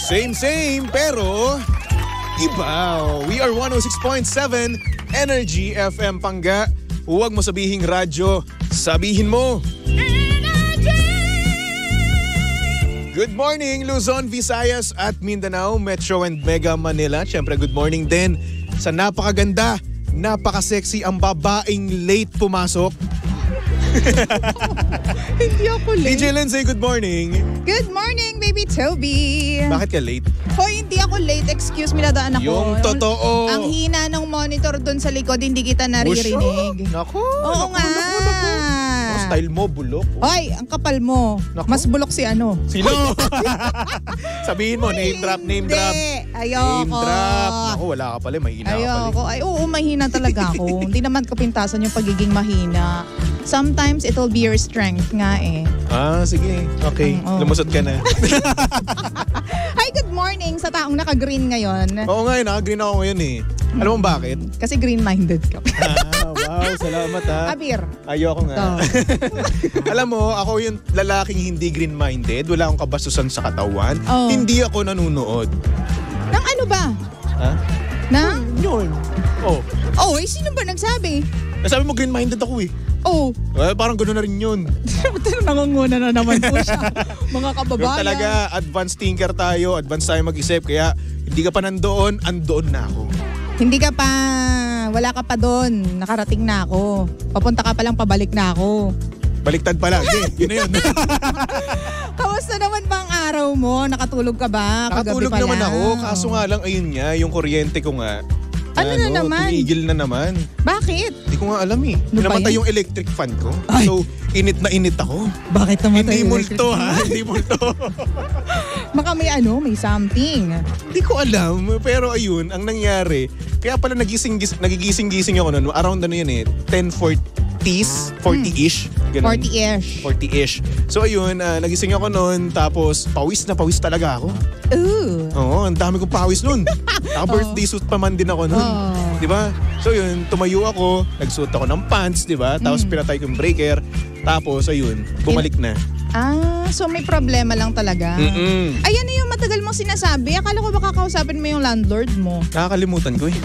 Same, pero iba. We are 106.7 Energy FM Pangga. Huwag mo sabihing radyo, sabihin mo Energy! Good morning Luzon, Visayas at Mindanao, Metro and Mega Manila. Siyempre good morning din sa napakaganda, napaka-sexy ang babaeng late pumasok. Hindi ako late. DJ Lindsay, good morning. Good morning, baby Toby. Bakit ka late? Hoy, hindi ako late. Excuse me, nadaan ako. Yung totoo. Ang hina ng monitor doon sa likod, hindi kita naririnig. Naku. Oo nga. Style mo, bulok. Hoy, ang kapal mo. Naku. Mas bulok si ano. Sino? Sabihin mo, name drop. Ayoko. Name drop. Naku, wala ka pala, mahina ka pala. Ayoko. Ay, oo, mahina talaga ako. Hindi naman kapintasan yung pagiging mahina. Sometimes it'll be your strength nga eh. Sige. Okay. Lumusot ka na. Hi, good morning sa taong naka-green ngayon. Oo nga, naka-green ako ngayon eh. Alam mo bakit? Kasi green-minded ka. Wow, salamat ha. Abir. Ayoko nga. Alam mo, ako yung lalaking hindi green-minded. Wala akong kabastusan sa katawan. Hindi ako nanunood. Nang ano ba? Ha? Nang? Yun. Sino ba nagsabi? Nasabi mo green-minded ako eh. Parang gano'n na rin yun. Nangunguna na naman po siya. Mga kababayan. Yung talaga, advanced thinker tayo, advanced tayo mag-isip. Kaya hindi ka pa nandoon, andoon na ako. Hindi ka pa, wala ka pa doon. Nakarating na ako. Papunta ka pa lang, pabalik na ako. Baliktad pala. Yun na yun. Kamusta naman bang araw mo? Nakatulog ka ba? Nakatulog naman ako. Kaso nga lang, ayun nga, yung kuryente ko nga. Ano na naman? Tumigil na naman. Bakit? Hindi ko nga alam eh. Namatay yung electric fan ko. Ay. So, init na init ako. Bakit namatay Hindi multo ha. Hindi multo. Baka may something. Hindi ko alam. Pero ayun, ang nangyari. Kaya pala nagigising-gising ako noon. Around 10:40-ish. 40-ish. So ayun, nagising ako noon. Tapos pawis na pawis talaga ako. Oo, ang dami kong pawis noon. Naka-birthday suit pa man din ako noon. Diba? So yun, tumayo ako. Nagsuot ako ng pants, diba? Tapos pinatay ko yung breaker. Tapos ayun, bumalik na. So may problema lang talaga. Ayan na yung matagal mong sinasabi. Akala ko baka kausapin mo yung landlord mo. Nakakalimutan ko eh.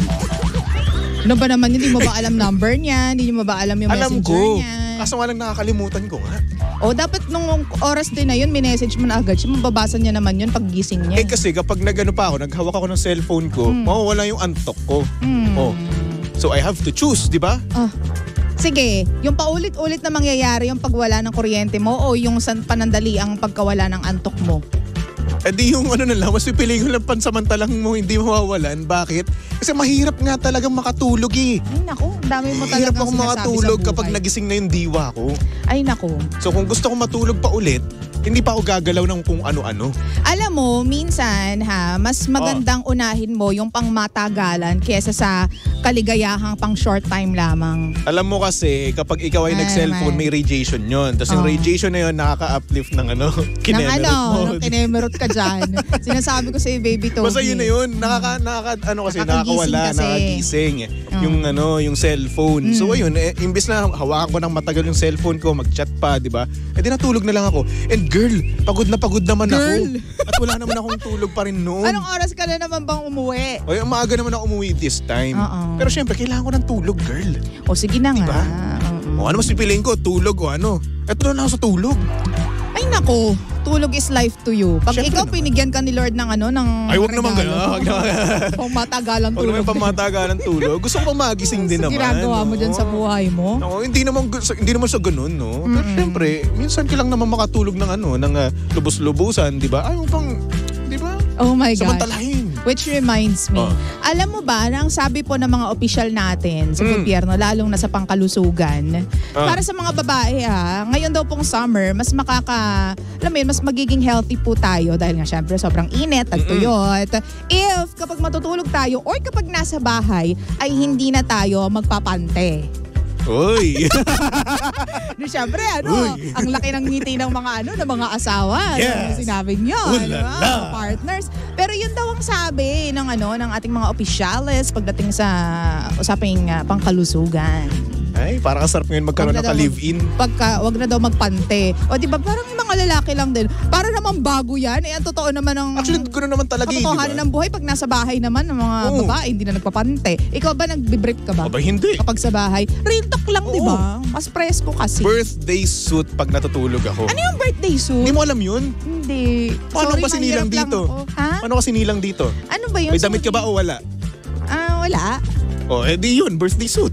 Ano ba naman, hindi mo ba alam number niya? Hindi mo ba alam yung messenger niya? Kaso nga lang nakakalimutan ko nga. Dapat nung oras din na yun, minessage mo na agad siya. Mababasa niya naman yun pag gising niya. Kasi kapag naghawak ako ng cellphone ko, mawawala yung antok ko. So I have to choose, di ba? Sige, yung paulit-ulit na mangyayari yung pagwala ng kuryente mo o yung panandali ang pagkawala ng antok mo? Di yung mas pipiliin ko lang pansamantalang mo hindi mawawalan. Bakit? Kasi mahirap nga talagang makatulog eh. Ay naku, dami mo talagang mahirap ako sinasabi makatulog sa buhay. kapag nagising na yung diwa ko. Ay naku. So kung gusto ko matulog pa ulit, hindi pa ako gagalaw ng kung ano-ano. Alam mo, minsan mas magandang unahin mo yung pangmatagalan kesa sa kaligayahang pang short time lamang. Alam mo kasi, kapag ikaw ay nag-cellphone, may radiation yun. Tapos yung radiation na yun, nakaka-uplift ng kinemerot mo. Ng kinemerot ka dyan. Sinasabi ko sa'yo, baby Toby. Basta yun na yun. Nakakawala, nakagising. Yung cellphone. So ayun, imbis na hawakan ko ng matagal yung cellphone ko, mag-chat pa, di ba? Di natulog na lang ako. And girl, pagod naman ako. At wala naman akong tulog pa rin noon. Anong oras ka na naman bang umuwi? Maaga naman ako umuwi this time. Pero syempre, kailangan ko ng tulog, girl. Sige na diba? nga. Ano mas pipiliin ko? Tulog o ano? Eto na ako sa tulog. Ay nako, tulog is life to you. Pag Siyempre ikaw naman. Pinigyan ka ni Lord ng Ay, wag naman gano'n. Wag naman. Pangmatagalan Huwag tulog. naman pamatagalan tulog. Gusto ko pa magising din naman. Ginagawa mo dyan sa buhay mo? Hindi naman sa ganun, no? Pero syempre, minsan ka lang naman makatulog ng lubos-lubusan, di ba? Ayaw pang, di ba? Oh my God. Samantalahin. Which reminds me, alam mo ba na ang sabi po ng mga opisyal natin sa gobyerno, lalong na sa pangkalusugan, para sa mga babae ngayon daw pong summer, mas mas magiging healthy po tayo dahil nga syempre sobrang init, tagtuyot. If kapag matutulog tayo or kapag nasa bahay, ay hindi na tayo magpapante. Uy! Siyempre, ang laki ng ngiti ng mga asawa. Yes. Sinabi niyo, partners. Pero yun daw ang sabi ng ating mga opisyales pagdating sa usaping pangkalusugan. Ay, Para kasarap ngayon magkaroon ng ka-live-in. Wag na daw magpante. O di ba parang yung mga lalaki lang din. Para naman bago yan. Ang totoo naman ng... Actually, gano'n naman talaga katotohanan ng buhay pag nasa bahay naman ng mga babae, hindi na nagpapante. Ikaw ba nagbe-brief ka ba? Aba, hindi. Kapag sa bahay. Real talk lang, di ba? Mas presko kasi. Birthday suit pag natutulog ako. Ano yung birthday suit? Hindi mo alam yun? Hindi. Paano ba sinilang dito? Paano ka sinilang dito? Ano ba yun? May damit ka ba o wala? Wala. O, edi yun, birthday suit.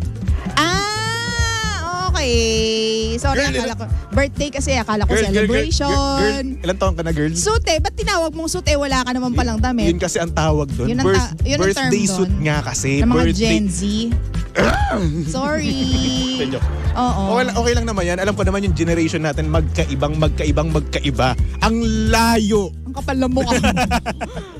Okay. Sorry, akala ko. Birthday kasi, akala ko celebration. Ilan taon ka na, girl? Suit ba't tinawag mong suit wala ka naman palang damit? Yun kasi ang tawag doon. Yun Birthday suit nga kasi. Ng mga Gen Z. Sorry. Oo. Okay lang naman yan. Alam ko naman yung generation natin magkaiba. Ang layo. Ang kapal ng mukha.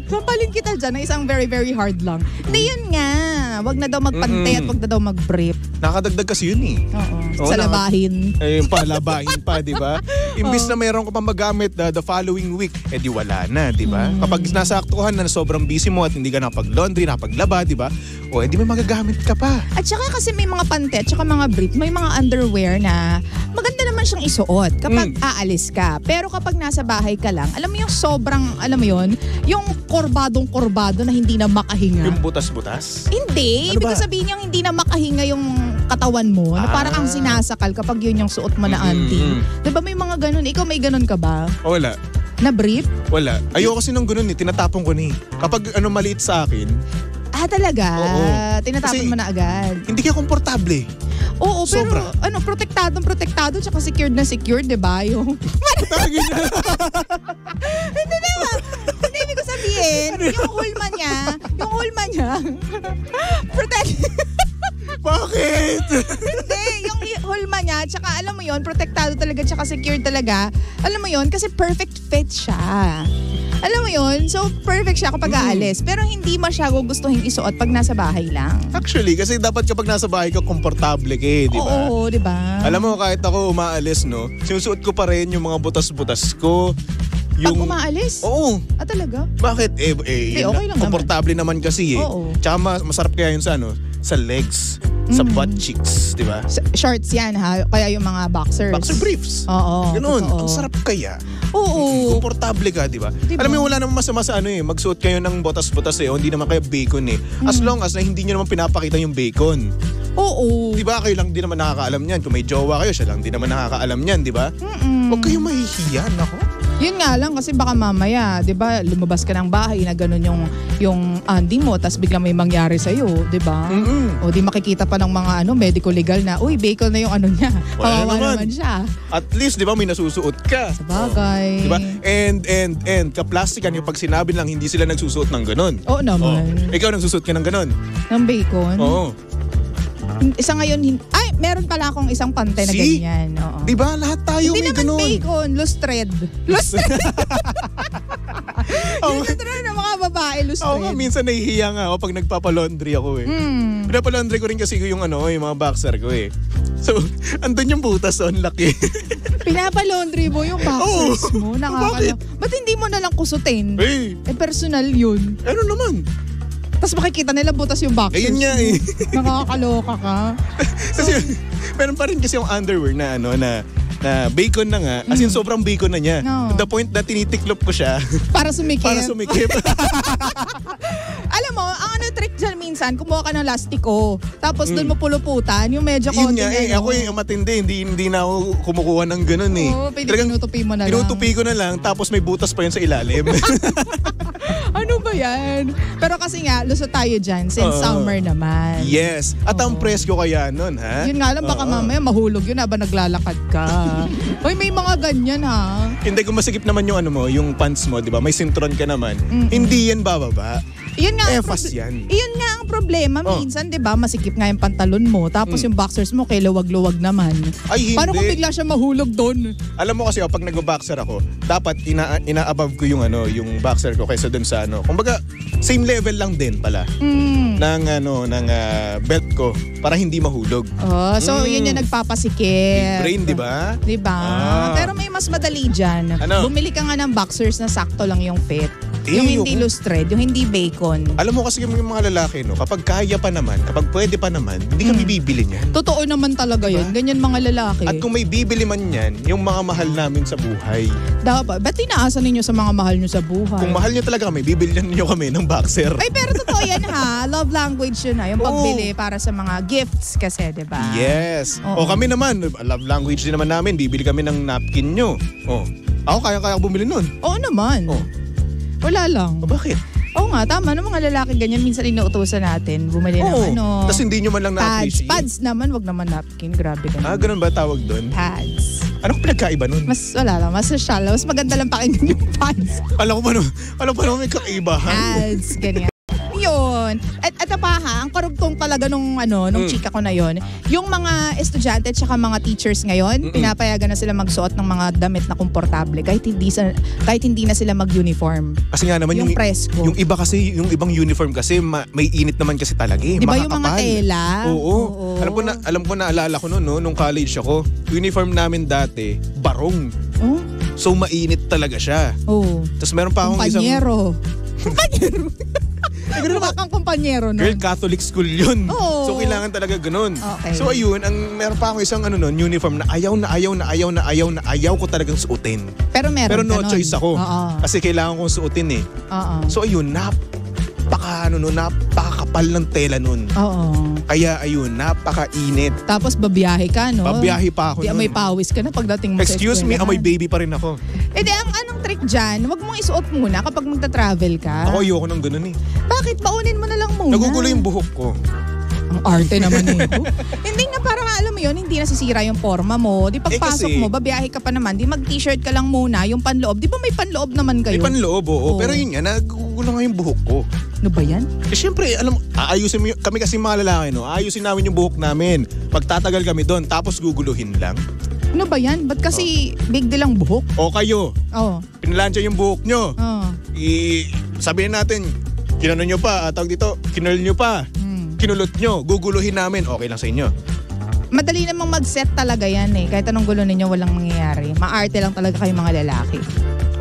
Sampalin kita dyan na isang very, very hard lang. Hindi yun nga. Wag na daw magpante at wag na daw mag-brief. Nakadagdag kasi yun eh. Oo. Sa labahin. Labahin pa, di ba? Imbis na mayroon ka pa magamit the following week, di wala na, di ba? Kapag nasa aktuhan na sobrang busy mo at hindi ka nakapag-laundry, nakapaglaba, di ba? Di may magagamit ka pa. At saka kasi may mga pante at saka mga brief, may mga underwear na maganda naman siyang isuot kapag aalis ka. Pero kapag nasa bahay ka lang, alam mo yung sobrang, alam mo yun, yung korbadong-korbado na hindi na makahinga. Yung butas-butas? Hindi. Ibig sabihin yung hindi na makahinga yung katawan mo. Na parang ang sinasakal kapag yun yung suot mo na auntie. Diba may mga ganun? Ikaw may ganun ka ba? Wala. Na brief? Wala. Ayoko kasi nung ganun tinatapon ko ni. Kapag maliit sa akin. Talaga? Oo. Tinatapon mo na agad? Hindi ka komportable. Oo, pero protektado tsaka secured na secured, di ba? Yung... Hindi naman. Hindi, ibig ko sabihin, yung hulma niya, Bakit? Hindi, yung hulma niya, tsaka alam mo yon, protektado talaga, tsaka secured talaga. Alam mo yon, kasi perfect fit siya. Alam mo yun? So, perfect siya kapag aalis. Pero hindi masyado gustuhin isuot pag nasa bahay lang. Actually, kasi dapat kapag nasa bahay ka, komportable ka di ba? Oo, di ba? Alam mo, kahit ako umaalis, no, sinusuot ko pa rin yung mga butas-butas ko. Pag umaalis? Oo. Talaga? Bakit? Okay lang komportable naman kasi Oo. Tsaka masarap kaya yun sa legs, sa butt cheeks, di ba? Shorts yan ha? Kaya yung mga boxers. Boxer briefs. Oo. Ganun. Totoo. Ang sarap kaya. Oo. Komportable ka, di ba? Diba? Alam mo, wala naman masama sa magsuot kayo ng botas-botas o hindi naman kayo bacon As long as na hindi nyo naman pinapakita yung bacon. Oo. Di ba? Kayo lang di naman nakakaalam niyan. Kung may jowa kayo, siya lang di naman nakakaalam niyan, di ba? Huwag kayong mahihiya, nako. Yun nga lang kasi baka mamaya, 'di ba, lumabas ka ng bahay na ganun yung auntie mo, tas biglang may mangyari sa iyo, 'di ba? O di makikita pa ng mga medical legal na, uy, bacon na yung niya. Kawawa naman siya. At least 'di ba may nasusuot ka. Sabagay. 'Di ba? And kaplastikan yung pag sinabi lang hindi sila nagsusuot ng ganun. Oo naman. Ikaw nagsusuot ka ng ganun? Ng bacon? Oo. Isa ngayon, meron pala akong isang pante na ganyan. Oo. Di ba? Lahat tayo hindi may ganun. Hindi naman bacon, loose thread. Loose thread. Yun na talaga ng mga babae, loose thread. Oo nga, minsan nahihiya nga ako pag nagpapalaundry ako Pinapalaundry ko rin kasi yung mga boxer ko So, andun yung butas ang laki. Pinapalaundry mo yung boxers mo? Bakit? Ba't hindi mo nalang kusutin? Personal yun. Ano naman? Tapos makikita nila butas yung boxers. Ayun nga Nakakaloka ka. Kasi meron pa rin kasi yung underwear na na bacon na nga. As in, sobrang bacon na niya. No. To the point na tinitiklop ko siya. Para sumikip. Alam mo, ang trick dyan minsan, kumuha ka ng lastiko. Tapos doon mo puluputan, yung medyo konti na. Yun nga, ako yung matindi. Hindi na ako kumukuha ng ganun Oo, tinutupi mo na lang. Tinutupi ko na lang, tapos may butas pa yun sa ilalim. Ano ba yan? Pero kasi nga, lusot tayo dyan since summer naman. Yes. At ang presko kaya nun, ha? Yun nga lang, baka mamaya mahulog yun habang naglalakad ka. Hoy, may mga ganyan, ha? Hindi, kung masikip naman yung yung pants mo, di ba? May sintron ka naman. Hindi yan bababa. Yun nga, yan. Yun nga ang problema. Minsan, di ba, masikip nga yung pantalon mo, tapos yung boxers mo, luwag-luwag naman. Ay, hindi. Paano kung bigla siya mahulog doon? Alam mo kasi, pag nag-boxer ako, dapat ina-above ko yung boxer ko kaysa dun sa Kumbaga, same level lang din pala ng belt ko para hindi mahulog. So yun yung nagpapasikip. Brain, di ba? Di ba? Pero may mas madali dyan. Ano? Bumili ka nga ng boxers na sakto lang yung fit. Yung hindi loose thread, yung hindi bacon. Alam mo kasi yung mga lalaki, no, kapag kaya pa naman, kapag pwede pa naman, hindi kami bibili niyan. Totoo naman talaga yun. Ganyan mga lalaki. At kung may bibili man yan, yung mga mahal namin sa buhay. Dapat, ba't tinaasa ninyo sa mga mahal nyo sa buhay? Kung mahal nyo talaga kami, bibilyan nyo kami ng boxer. Ay, pero totoo yan ha. Love language yun ha. Yung pagbili para sa mga gifts kasi, di ba? Yes. O kami naman, love language din naman namin, bibili kami ng napkin nyo. Ako kaya bumili nun. Oo naman. Wala lang. Bakit? Oo nga, tama. Ng mga lalaki ganyan, minsan inuutosan natin. Bumili ng ano. Tapos hindi nyo man lang na-appreciate. Pads naman, wag naman napkin. Grabe ka naman. Ganun ba tawag doon? Pads. Anong pinagkaiba nun? Wala lang. Mas social. Mas maganda lang pakinggan yung pads. Alam ko pa may kakaibahan. Pads. Ganyan. Yun. At pa ha, ang karugtong talaga nung chika ko na yon. Yung mga estudyante at saka mga teachers ngayon, pinapayagan na sila magsuot ng mga damit na komportable kahit hindi na sila mag-uniform. Kasi nga naman yung presko. Yung iba kasi, yung ibang uniform kasi may init naman kasi talaga eh. Di ba yung mga tela? Oo. Alam ko naalala ko noon, no, nung college ako, uniform namin dati, barong. So mainit talaga siya. Tapos meron pa akong Kumpanyero. Mukha kang kumpanyero nun. Girl, Catholic school yun. So kailangan talaga ganun. Okay. So ayun, meron pa akong isang uniform na ayaw ko talagang suotin. Pero meron no choice ako. Kasi kailangan kong suotin eh. So ayun, napakakapal ng tela nun. Kaya ayun, napakainit. Tapos babiyahe ka, no? Babiyahe pa ako nun. May pawis ka na pagdating mo sa eskwela. Excuse me, amoy baby pa rin ako. Anong trick dyan? Huwag mong isuot muna kapag magta-travel ka. Ako ayoko ng ganun eh. Bakit? Baunin mo na lang muna. Nagugulo yung buhok ko. Ang arte naman nito. Hindi nga, para alam mo yun, hindi nasisira yung forma mo. Di pagpasok mo, babiyahe ka pa naman, di mag-t-shirt ka lang muna, yung panloob. Di ba may panloob naman kayo? May panloob, oo. Pero yun nga, nagugulo nga yung buhok ko. Ano ba yan? Siyempre, aayusin mo kami kasi mga lalaki, no? Aayusin namin yung buhok namin. Pagtatagal kami doon, tapos guguluhin lang. Ano ba yan? Ba't kasi big deal ang buhok? O kayo, pinalansya yung buhok nyo. Sabihin natin, kinano nyo pa, kinurl nyo pa. Kinulot nyo, guguluhin namin, okay lang sa inyo. Madali namang mag-set talaga yan eh. Kahit anong gulo ninyo, walang mangyayari. Maarte lang talaga kayo mga lalaki.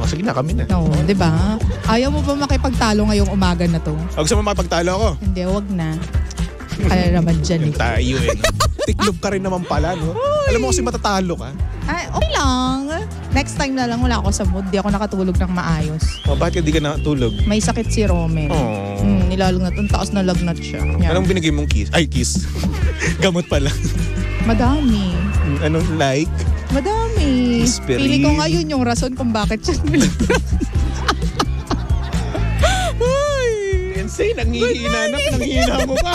Sige na, kami na. Oo, di ba? Ayaw mo ba makipagtalo ngayong umaga na to? Gusto mo makipagtalo ako? Hindi, wag na. Kaya naman dyan eh. Tayo eh. Tiklob ka rin naman pala, no? Alam mo kasi matatalo ka. Okay lang. Next time na lang, wala ako sa mood. Di ako nakatulog ng maayos. Bakit di ka nakatulog? May sakit si Romel. Nilalagnat. Ang taas na lagnat siya. Yan. Anong binigay mong kiss? Ay, kiss. Gamot pala. Madami. Anong like? Madami. Aspirin. Pili ko ngayon yung rason kung bakit siya Insane, nanghihina mo ka.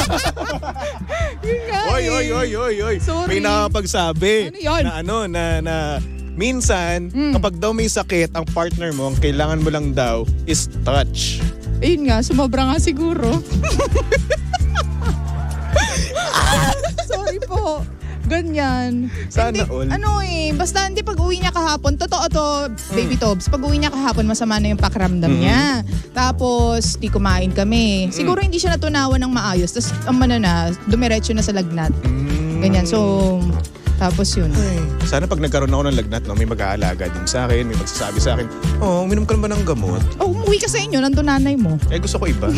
Oy. Sorry. May nakapagsabi. Ano yun? Na minsan, kapag daw may sakit, ang partner mo, ang kailangan mo lang daw is touch. Ayun nga, sumobra nga siguro. Sorry po. Ganyan. Sana all. Basta hindi pag uwi niya kahapon, totoo to, Baby Tobs, pag uwi niya kahapon, masama na yung pakiramdam niya. Tapos, di kumain kami. Siguro hindi siya natunawan ng maayos. Tapos, dumiretso na sa lagnat. Ganyan. So, tapos yun. Sana pag nagkaroon ako ng lagnat, may mag-aalaga din sa akin, may magsasabi sa akin, uminom ka ba ng gamot? Umuwi ka sa inyo, nandun nanay mo. Gusto ko iba.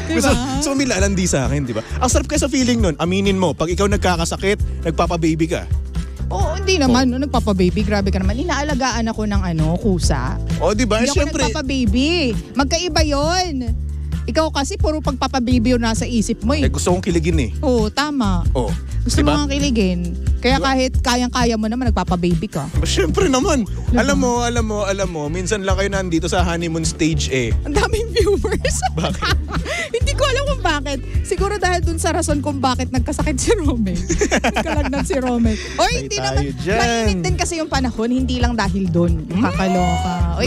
Diba? So may lalandi sa akin, di ba? Ang sarap kasi sa feeling nun, aminin mo, pag ikaw nagkakasakit, nagpapababy ka. Hindi naman. Nagpapababy, grabe ka naman. Inaalagaan ako ng kusa. Di ba? Hindi ako nagpapababy. Magkaiba yon. Ikaw kasi puro pagpapababy yung nasa isip mo eh. Gusto kong kiligin eh. Oo, tama. Gusto diba? mo nga kiligin. Kaya kahit kayang-kaya mo naman, nagpapababy ka. Siyempre naman. Diba? Alam mo, minsan lang kayo nandito sa honeymoon stage eh. Ang daming viewers. Bakit? Hindi ko alam kung bakit. Siguro dahil dun sa rason kung bakit nagkasakit si Romel. Nagkalagnat si Romel. Hindi naman. Mainit din kasi yung panahon, hindi lang dahil dun. Kakaloka.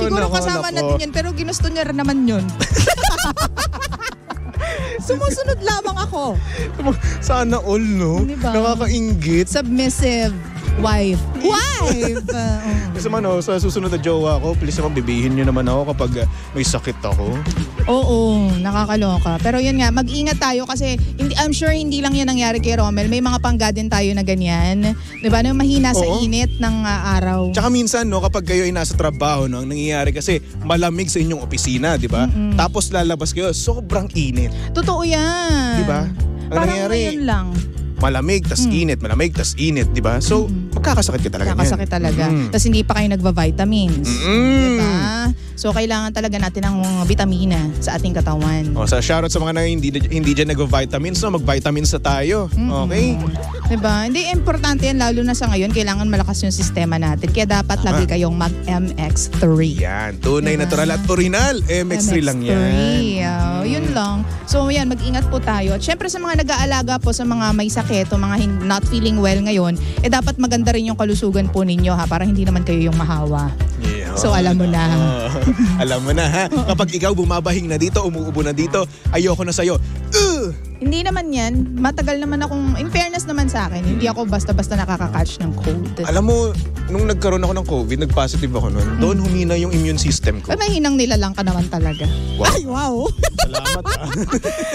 Siguro kasama natin yan, pero ginusto niya rin naman yun. Sumusunod lamang ako. Sana all, no? Diba? Nakakainggit. Submissive. Wife. Kasi sa susunod na jowa ko, please naman bibihin nyo naman ako kapag may sakit ako. Oo, nakakaloka. Pero yun nga, mag-ingat tayo kasi I'm sure hindi lang yan nangyari kay Romel. May mga pangga din tayo na ganyan. Diba? Na mahina sa init ng araw. Tsaka minsan, kapag kayo ay nasa trabaho, ang nangyayari kasi malamig sa inyong opisina, di ba? Tapos lalabas kayo, sobrang init. Totoo yan. Di ba? Ang nangyayari, ngayon lang. Malamig, tas init, malamig, tas init, di ba? So, magkakasakit ka talaga. Magkakasakit talaga. Tas hindi pa kayo nagva-vitamins. Di ba? So, kailangan talaga natin ng vitamina sa ating katawan. Sa shoutout sa mga hindi dyan nag-vitamins, mag-vitamins na tayo. Okay? Diba? Hindi, importante yan, lalo na sa ngayon, kailangan malakas yung sistema natin. Kaya dapat lagi kayong mag-MX3. Yan, tunay, natural at original. MX3 lang yan. Yun lang. So, yan, mag-ingat po tayo. At syempre sa mga nag-aalaga po sa mga may sakit o mga not feeling well ngayon, dapat maganda rin yung kalusugan po ninyo para hindi naman kayo yung mahawa. Yeah. So, alam mo na. Alam mo na ha. Kapag ikaw bumabahing na dito, umuubo na dito, ayoko na sa'yo. Hindi naman yan. Matagal naman akong, in fairness naman sa akin, hindi ako basta-basta nakaka-catch ng cold. Alam mo, nung nagkaroon ako ng COVID, nag-positive ako nun, doon humina yung immune system ko. Ay, mahinang nila lang ka naman talaga. Wow. Ay, wow. Salamat ha.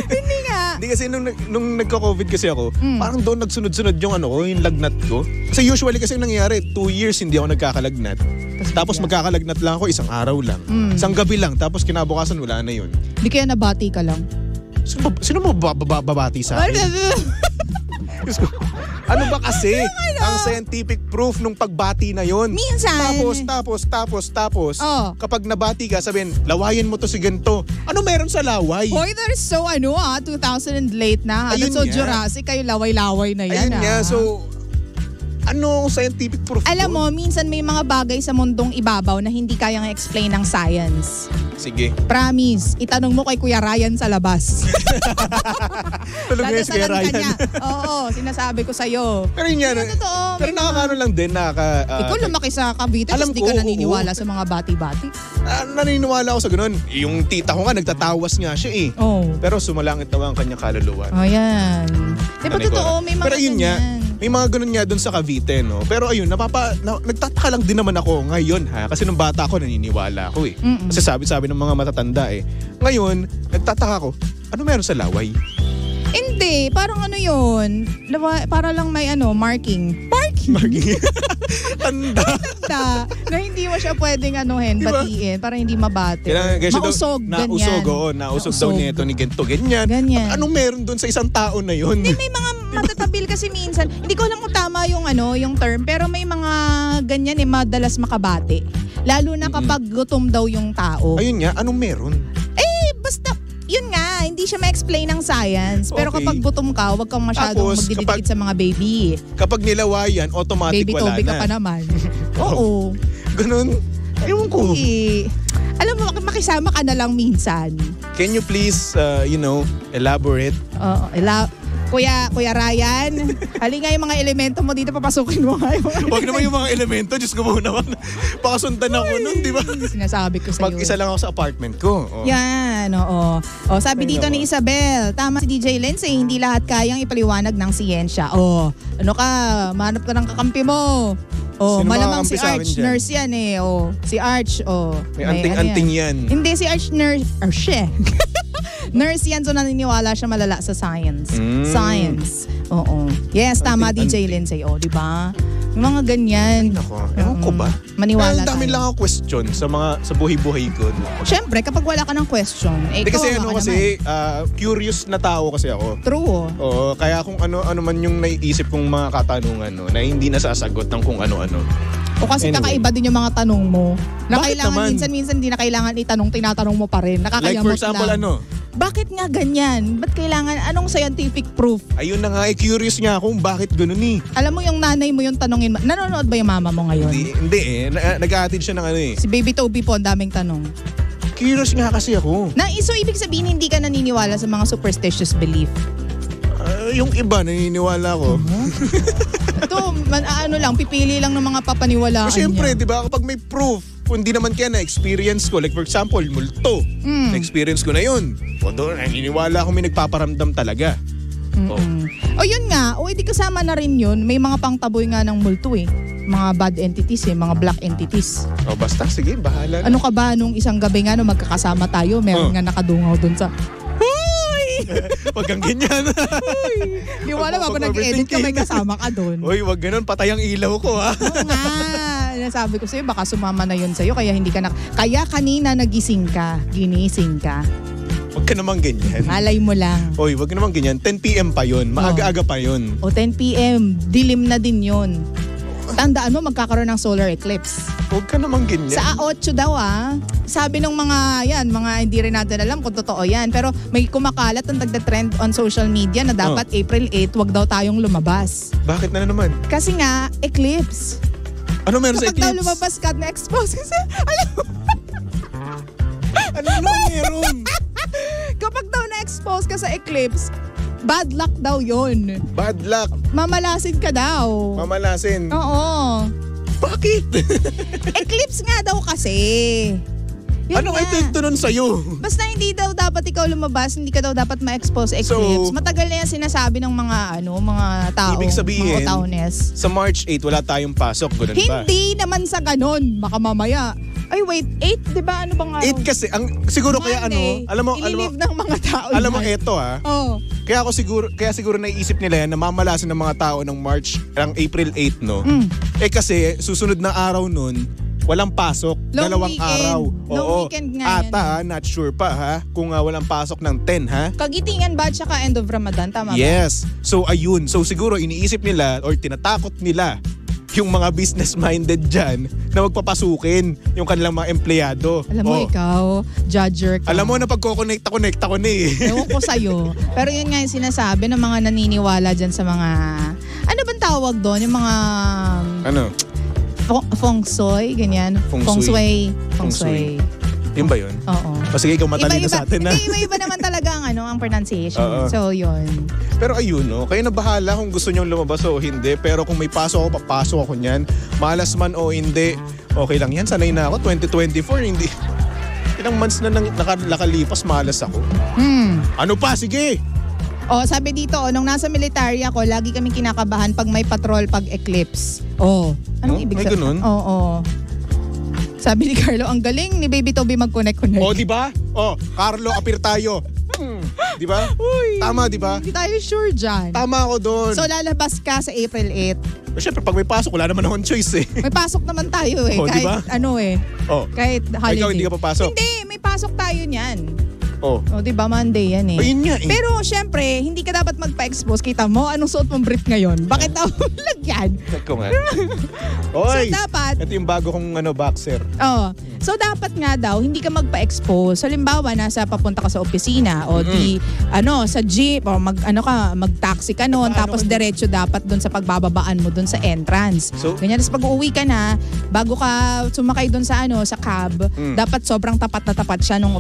Hindi nga. Hindi kasi nung nagka-COVID kasi ako, parang doon nagsunod-sunod yung yung lagnat ko. Kasi usually kasi nangyayari, 2 years hindi ako nagkakalagnat. Tapos magkakalagnat lang ako isang araw lang. Isang gabi lang, tapos kinabukasan wala na yun. Di kaya nabati ka lang? Sino mo babati sa akin? Ano ba kasi ang scientific proof nung pagbati na yon? Minsan. Tapos, kapag nabati ka, sabihin, lawayan mo to si ganito. Ano meron sa laway? Hoy, there's so 2000 and late na. That's so Jurassic, kayo laway-laway na yan. Ayun nga, so ano scientific proof? Alam mo, minsan may mga bagay sa mundong ibabaw na hindi kayang explain ng science. Sige. Promise, itanong mo kay Kuya Ryan sa labas. Tulog na si Kuya Ryan. Oo, sinasabi ko sa'yo. Pero yun yan. Pero nakakano lang din. Ikaw lumaki sa Cavite, tapos di ka naniniwala sa mga bati-bati. Naniniwala ako sa ganun. Yung tita ko nga, nagtatawas nga siya eh. Pero sumalangit naman ang kanyang kaluluwa. Yan. Diba totoo, may mga pero yun nga, may mga ganun nga dun sa Cavite, no? Pero ayun, nagtataka lang din naman ako ngayon, ha? Kasi nung bata ako, naniniwala ako eh. Kasi sabi ng mga matatanda eh. Ngayon, nagtataka ako, ano meron sa laway? Hindi, parang yun. Para lang may marking. Marking? Tanda. Na hindi mo siya pwedeng batiin para hindi mabate. Mausog, ganyan. Nausog daw nito ni Gento, ganyan. Anong meron dun sa isang tao na yun? Hindi, may mga matatabil kasi minsan. Hindi ko alam kung tama yung term, pero may mga ganyan madalas makabate. Lalo na kapag gutom daw yung tao. Ayun nga, anong meron? Basta yun nga, hindi siya ma-explain ng science. Pero kapag gutom ka, huwag kang masyadong magdidikit sa mga baby. Kapag nilawayan, automatic baby wala na. Baby Toby ka pa naman. Oo. Ganun? Ewan ko. Alam mo, makisama ka na lang minsan. Can you please, elaborate? Kuya Ryan, halika yung mga elemento mo dito, papasukin mo nga yung Huwag naman yung mga elemento, Diyos ko muna naman. Pakasundan ako nun, di ba? Sinasabi ko sa'yo. Mag-isa lang ako sa apartment ko. Yan, oo. Sabi dito ni Isabel, tama si DJ Lindsay, hindi lahat kayang ipaliwanag ng siyensya. Ano ka, manap ka ng kakampi mo. Malamang si Arch, nurse yan eh. Si Arch, may anting-anting yan. Hindi, si Arch nurse, nurse yan, so naniniwala siya malala sa science. Science. Oo. Yes, tama DJ Lindsay. Di ba? Yung mga ganyan. Ewan ko ba? Maniwala tayo. Ang dami lang ako question sa buhay-buhay ko. Siyempre, kapag wala ka ng question, kasi curious na tao kasi ako. True. Oo, kaya kung ano man yung naiisip kong mga katanungan na hindi nasasagot ng kung ano-ano. O kasi kakaiba din yung mga tanong mo. Na bakit kailangan naman? Minsan hindi na kailangan tinatanong mo pa rin. Like for example, lang. Bakit nga ganyan? Ba't kailangan? Anong scientific proof? Ayun na nga, curious nga ako bakit ganun eh. Alam mo yung nanay mo yung tanongin mo. Nanonood ba yung mama mo ngayon? Hindi nag-a-attend siya ng Si Baby Toby po, ang daming tanong. Curious nga kasi ako. So ibig sabihin hindi ka naniniwala sa mga superstitious belief? Yung iba naniniwala ko. Ito, pipili lang ng mga papaniwalaan niya. Siyempre, di ba, kapag may proof, kung hindi naman kaya na-experience ko, like for example, multo, na-experience ko na yun. Naniniwala ako may nagpaparamdam talaga. O yun nga, hindi kasama na rin yun. May mga pangtaboy nga ng multo mga bad entities mga black entities. Basta, sige, bahala na. Ano ka ba, nung isang gabi nga, magkakasama tayo, meron nga nakadungaw dun sa... Wag kang ganyan. Di mo alam, ako nag-edit ka, may kasama ka dun. Uy, wag ganun, patay ang ilaw ko ha. Oo nga. Sabi ko sa'yo, baka sumama na yun sa'yo, kaya hindi ka Kaya kanina ginising ka. Wag ka naman ganyan. Malay mo lang. Uy, wag naman ganyan. 10 p.m. pa yun. Maaga-aga pa yun. 10 p.m. Dilim na din yun. Tandaan mo, magkakaroon ng solar eclipse. Huwag ka naman ganyan. Sa 8 daw sabi ng mga hindi rin natin alam kung totoo yan. Pero may kumakalat ang nagda-trend on social media na dapat April 8, wag daw tayong lumabas. Bakit na naman? Kasi nga, eclipse. Ano meron sa eclipse? Kapag daw lumabas ka at na-expose kasi, alam mo. Ano naman meron? Kapag daw na-expose ka sa eclipse, bad luck daw yun. Bad luck? Mamalasin ka daw. Mamalasin? Oo. Bakit? Eclipse nga daw kasi. Ano kayo ito nun sa'yo? Basta hindi daw dapat ikaw lumabas, hindi ka daw dapat ma-expose eclipse. Matagal na yan sinasabi ng mga tao. Ibig sabihin, mga townes. Sa March 8, wala tayong pasok. Ganun ba? Hindi naman sa ganon. Baka mamaya. Ay wait, 8, di ba? Ano bang araw? 8 kasi, siguro kaya alam mo, ililive ng mga tao. Alam mo, eto Kaya siguro naiisip nila yan na mamalasin ng mga tao ng April 8, no? Kasi susunod na araw nun, walang pasok. Long 2 weekend. araw. Long weekend nga yan. Not sure pa kung walang pasok ng 10 Kagitingan ba tsaka end of Ramadan, tama ba? Yes. So ayun. So siguro iniisip nila or tinatakot nila yung mga business-minded dyan na magpapasukin yung kanilang mga empleyado. Alam mo ikaw, judger ka. Alam mo na pagko-connect ako na Ewan ko sa'yo. Pero yun nga yung sinasabi ng mga naniniwala dyan sa mga, ano bang tawag doon? Yung mga... Ano? Feng shui, ganyan. Feng shui. Yun ba yun? Oo. Sige, ikaw matalino sa atin na. Iba naman talaga ang pronunciation. So, yun. Pero ayun, kayo na bahala kung gusto nyong lumabas o hindi. Pero kung may pasok ako, papasok ako niyan. Malas man o hindi, okay lang yan. Sanay na ako. 2024, hindi. Ilang months na nakalipas, malas ako. Ano pa? Sige! Sabi dito, nung nasa military ako, lagi kaming kinakabahan pag may patrol, pag eclipse. Anong ibig sabihin? May ganun? Oo. Sabi ni Carlo, ang galing ni Baby Toby mag-connect-connect. Di ba? Carlo, apir tayo. Di ba? Tama, di ba? Hindi tayo sure dyan. Tama ako doon. So lalabas ka sa April 8. Siyempre, pag may pasok, wala naman akong choice May pasok naman tayo kahit diba? Kahit holiday. Ikaw hindi ka papasok? Hindi, may pasok tayo niyan. Di ba Monday yan Ayun nga Pero syempre, hindi ka dapat magpa-expose. Kita mo, anong suot mong brief ngayon? Bakit daw lagyan? Ito nga. So dapat, ito yung bago kong boxer. so dapat nga daw, hindi ka magpa-expose. Halimbawa, nasa papunta ka sa opisina o sa jeep o mag-taxi ka noon. Tapos diretso dapat doon sa pagbababaan mo doon sa entrance. So, ganyan, tapos pag-uwi ka na, bago ka sumakay doon sa cab, dapat sobrang tapat na tapat siya nung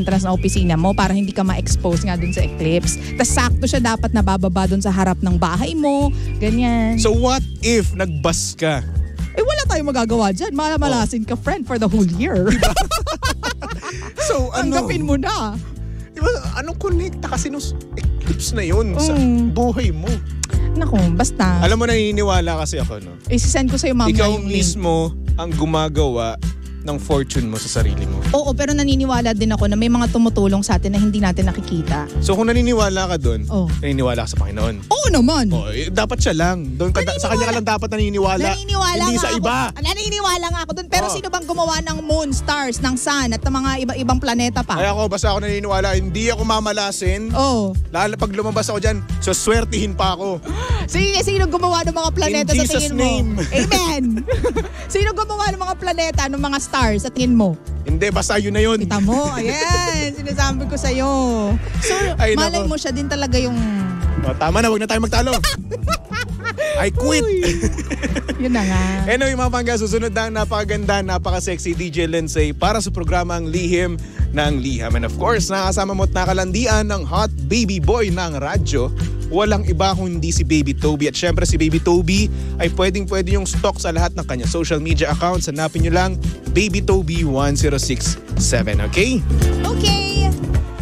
entrance na opisina mo para hindi ka ma-expose nga dun sa eclipse. Tapos sakto siya dapat nabababa dun sa harap ng bahay mo. Ganyan. So what if nagbus ka? Wala tayong magagawa dyan. Malamalasin ka, friend, for the whole year. Diba? So tanggapin mo na. Diba, anong connecta kasi nung eclipse na yun sa buhay mo? Naku, basta. Alam mo, naniniwala kasi ako, no? Isisend ko sa'yo mamaya ikaw yung link. Ikaw mismo ang gumagawa ng fortune mo sa sarili mo. Oo, pero naniniwala din ako na may mga tumutulong sa atin na hindi natin nakikita. So kung naniniwala ka doon, naniniwala ka sa Panginoon. Oo naman. Dapat siya lang. Sa kanya ka lang dapat naniniwala. Hindi sa iba. Naniniwala nga ako doon. Pero sino bang gumawa ng moon, stars, ng sun at ng mga iba-ibang planeta pa? Ay basta ako naniniwala. Hindi ako mamalasin. Lalo pag lumabas ako dyan, so swertihin pa ako. Sino gumawa ng mga planeta In sa tingin Jesus' mo? name. Amen. Sino gumawa ng mga planeta, ng mga stars sa tingin mo? Hindi, basta yun na yun. Kita mo, ayan, sinasabi ko sa'yo. So, malay mo siya din talaga yung... Tama na, wag na tayo magtalo. I quit. Yun na nga. Anyway, mga pangga, susunod na ang napakaganda, napaka-sexy DJ Lindsay para sa programang Lihim ng Liham. And of course, nakasama mo at nakalandian ng hot baby boy ng radyo. Walang iba kung hindi si Baby Toby. At syempre si Baby Toby ay pwedeng-pwede yung stock sa lahat ng kanya social media accounts. Hanapin nyo lang Baby Toby 1067, okay? Okay.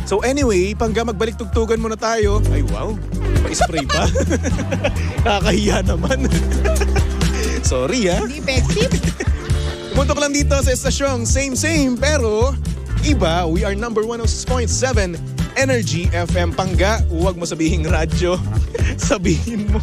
So anyway, pangga magbalik tugtugan muna tayo. Ay wow, pa-spray pa. Nakakahiya naman. Sorry Hindi effective. Pumuntok lang dito sa estasyong same pero iba. We are number 106.7 Energy FM. Pangga, huwag mo sabihin radyo. Sabihin mo